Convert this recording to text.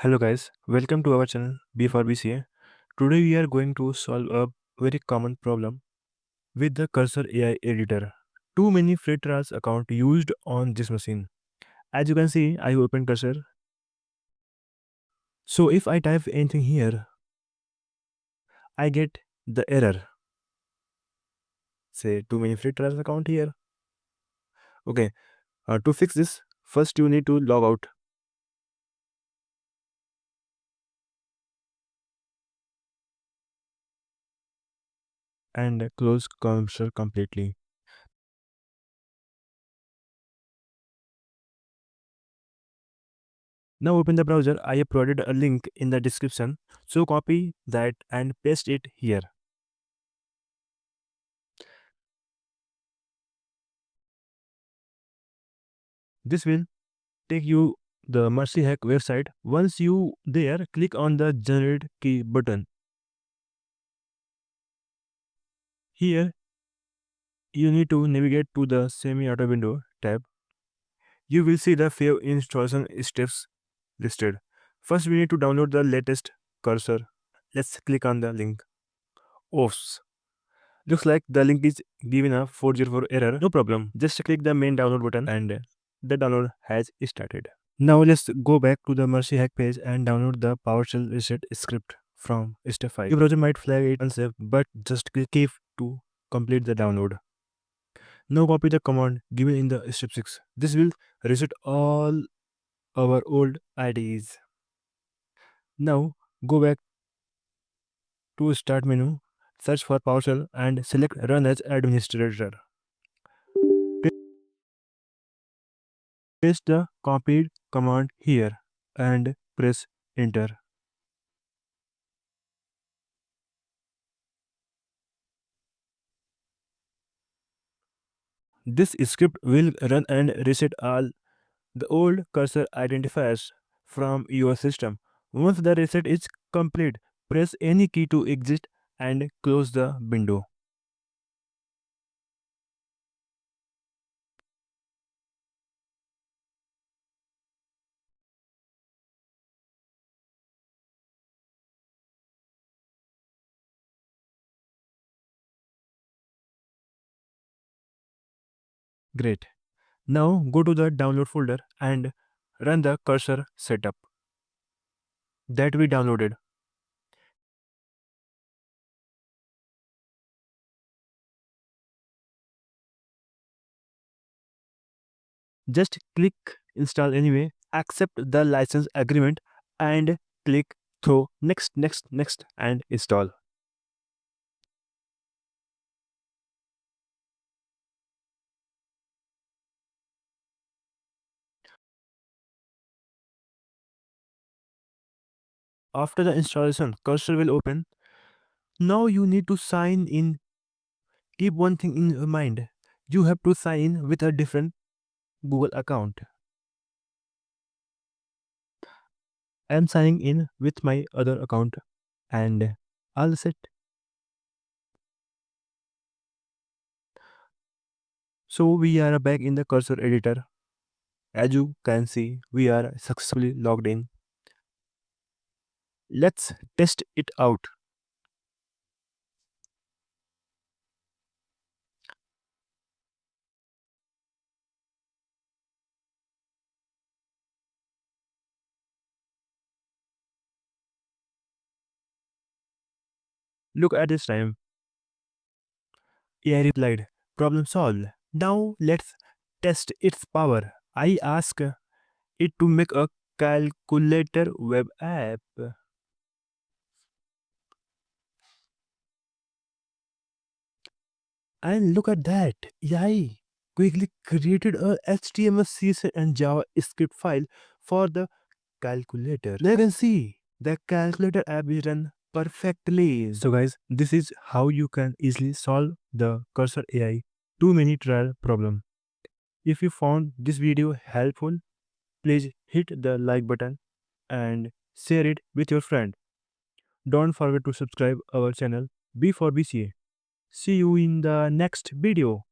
Hello guys, welcome to our channel B for BCA. Today we are going to solve a very common problem with the Cursor AI editor. Too many free trials account used on this machine. As you can see, I open Cursor. So if I type anything here, I get the error. Say too many free trials account here. Okay, to fix this, first you need to log out and close Cursor completely. Now open the browser. I have provided a link in the description. So copy that and paste it here. This will take you the Mercy Hack website. Once you there, click on the generate key button. Here you need to navigate to the semi-auto window tab. You will see the few installation steps listed. First we need to download the latest cursor. Let's click on the link. Oops. Looks like the link is given a 404 error. No problem. Just click the main download button and the download has started. Now let's go back to the Mercy Hack page and download the PowerShell reset script from step 5. Your browser might flag it unsafe, but just click to complete the download. Now copy the command given in the step 6. This will reset all our old IDs. Now go back to start menu, search for PowerShell and select run as administrator. Paste the copied command here and press enter. This script will run and reset all the old cursor identifiers from your system. Once the reset is complete, press any key to exit and close the window. Great. Now go to the download folder and run the cursor setup that we downloaded. Just click install anyway, accept the license agreement and click through next and install. After the installation, cursor will open. Now you need to sign in. Keep one thing in your mind. You have to sign in with a different Google account. I am signing in with my other account and all set. So we are back in the cursor editor. As you can see, we are successfully logged in. Let's test it out. Look at this time. AI replied, problem solved. Now let's test its power. I ask it to make a calculator web app. And look at that. AI quickly created a HTML, CSS, and JavaScript file for the calculator. Now you can see the calculator app is run perfectly. So guys, this is how you can easily solve the Cursor AI too many trial problem. If you found this video helpful, please hit the like button and share it with your friend. Don't forget to subscribe our channel B for BCA. See you in the next video.